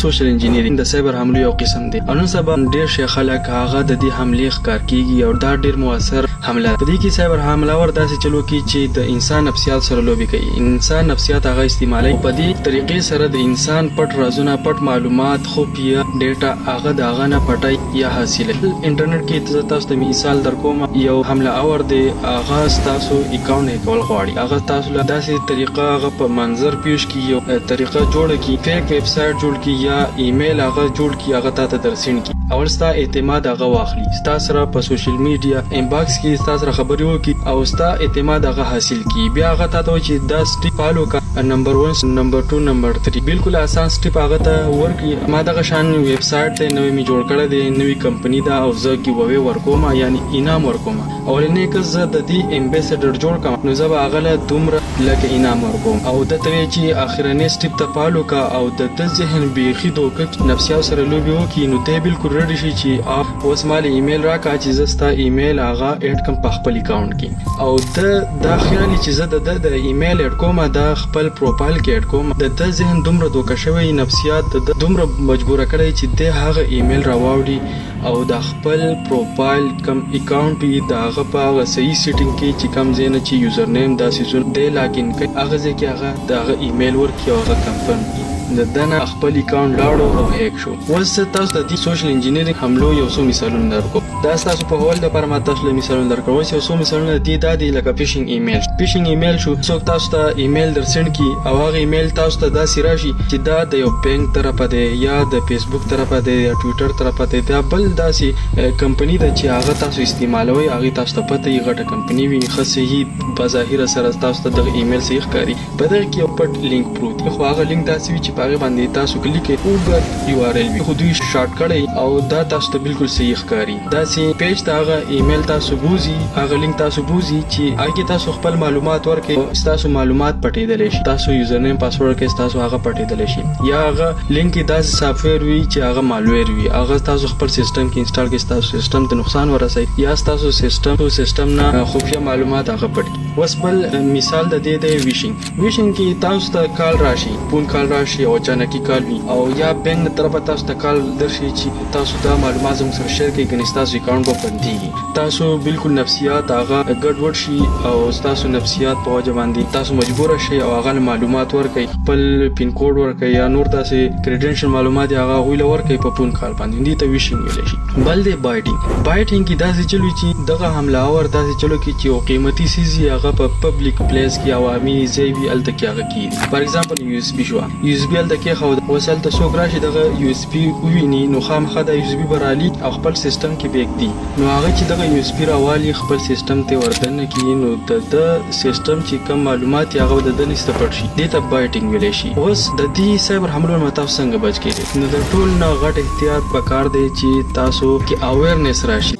سوشل انجینیرینګ د سایبر حملو یو قسم دی او نن سبا ډیر شي خلک هغه د دې حملې ښکار کیږي او دا ډیر موثر حمله په دې کې سایبر حملاور داسې چلو کوي چې د انسان نفسیات سره لوبي کوي. انسان نفسیات هغه استعمالوي په دې طریقې سره د انسان پټ رازونه پټ معلومات خفیه ډیټا هغه د هغه نه پټي یا حاصله. انټرنیټ کې تاسو ته مثال درکوم یو حمله اور دی هغه تاسو اکاونټ کول غواړي هغه تاسو له داسې طریقه هغه په منظر پیش کی یو طریقه جوړه کی فیک ویب سټ جوړ کی یا ایمیل هغه جوړ کی هغه ته درسین کی اول ستا اعتماد هغه واخلي ستا سره په سوشل میډیا انباکس کې ستا سره خبري وکي او ستا اعتماد هغه حاصل کی بیا هغه ته چې دا سټیپ فالو کا نمبر 1 نمبر 2 نمبر 3 بالکل آسان سټیپ هغه ته ورکی ما دغه شان ویب سټ ته نوې می جوړ کړی دی نوې کمپنی دا او زه کی ووي ورکوم یعنی انعام ورکوم اولنې که زه د دې امبیسډر جوړ کوم نو زه به هغه له دومره لکه انعام ورکوم او د ته چې اخرنی سټیپ ته فالو کا او د ذهن بیخي دوک نفسیات سره لوبي وکي نو ته بالکل ریډي شي چې اوس مال ایمیل راکا چې زستا ایمیل هغه اډ کم په خپل اکاونټ کې او دا خیالي چې زه د ایمیل اډ کوم دا خپل پروفایل کې اډ کوم د ذهن دومره دوکه شوی نفسیات دومره مجبور کړی چې د هغه ایمیل راوړي او د خپل پروفایل کم اکاونټ دا هغه په صحیح سیټینګ کې چې کم زینه چې یوزر نیم دا سیزون د لاګین کوي هغه ځکه هغه د ایمیل ورکي او هغه کنفرم د دنه خپل اکاونټ لاړو او هیک شو. وس تاسو د دې سوشل انجینیرینګ حملو یو څو مثالونه درکو دا تاسو په هول د پرمات تاسو مثالونه درکو یو څو مثالونه دي دا دی لکه فیشینګ ایمیل شو څوک تاسو ته ایمیل درسند کی او هغه ایمیل تاسو ته دا سیراشي چې دا د یو بانک طرفه دی یا د فیسبوک طرفه دی یا ټوئیټر طرفه دی دا بل داسې کمپنی ده چې هغه تاسو استعمالوي هغه تاسو ته پته یې غټه کمپنی وي خصي بظاهر سره تاسو ته د ایمیل صحیح ښکاری په دغه کې یو پټ لینک پروت خو هغه لینک داسې وي چې هغه باندې تاسو کلیک کوئ او یو آر ال وي خو دوی شارټ کړی او دا تاسو ته بالکل صحیح ښکاری دا سي پیج ته هغه ایمیل تاسو بوزي هغه لینک تاسو بوزي چې هغه تاسو خپل معلومات ورکړي تاسو معلومات پټیدل شي تاسو یوزر نیم پاسورډ کې تاسو هغه پټیدل شي یا هغه لینک داسې سافټویر وي چې هغه مالویر وي هغه تاسو خپل سیستم کې انسټال کړئ تاسو سیستم ته نقصان ورسوي یا تاسو سیستم نه خفیه معلومات هغه پټي. وس بل مثال د دې د ویشینګ کې تاسو ته کال راشي فون کال راشي او اچانک کال وي او یا بینک طرفه تاسو ته کال درشي چې تاسو دا معلومات زموږ سره شیر کړئ کني تاسو اکاونټ به بنديږي تاسو بالکل نفسیات هغه ګډوډ شي او تاسو نفسیات په وجه باندې تاسو مجبور شئ او هغه معلومات ورکړئ خپل پین کوډ ورکړئ یا نور داسې کریډنشل معلومات هغه غوښله ورکړئ په فون کال باندې دې ته ویشینګ ویل شي. بل دی بایټینګ کې داسې چلو چې دغه حملاور داسې چلو کې چې یو قیمتي سیزي هغه په پبلک پلیس کې عوامي ځای وي الته کې هغه کیږي فار ایگزامپل یو اس بي شو یو اس بي الته کې خو وسل ته څوک راشي دغه یو اس بي وویني نو خامخا د یو اس بي برالي او خپل سیستم کې بیک دي نو هغه چې دغه یو اس بي راوالي خپل سیستم ته وردن کی نو د سیستم چې کوم معلومات هغه د دنيسته پټ شي دې ته بایټینګ ویل شي. اوس د دې سایبر حملو نه تاسو څنګه بچ کیږئ نو د ټول نه غټ احتیاط پکار دی چې تاسو کې اویرنس راشي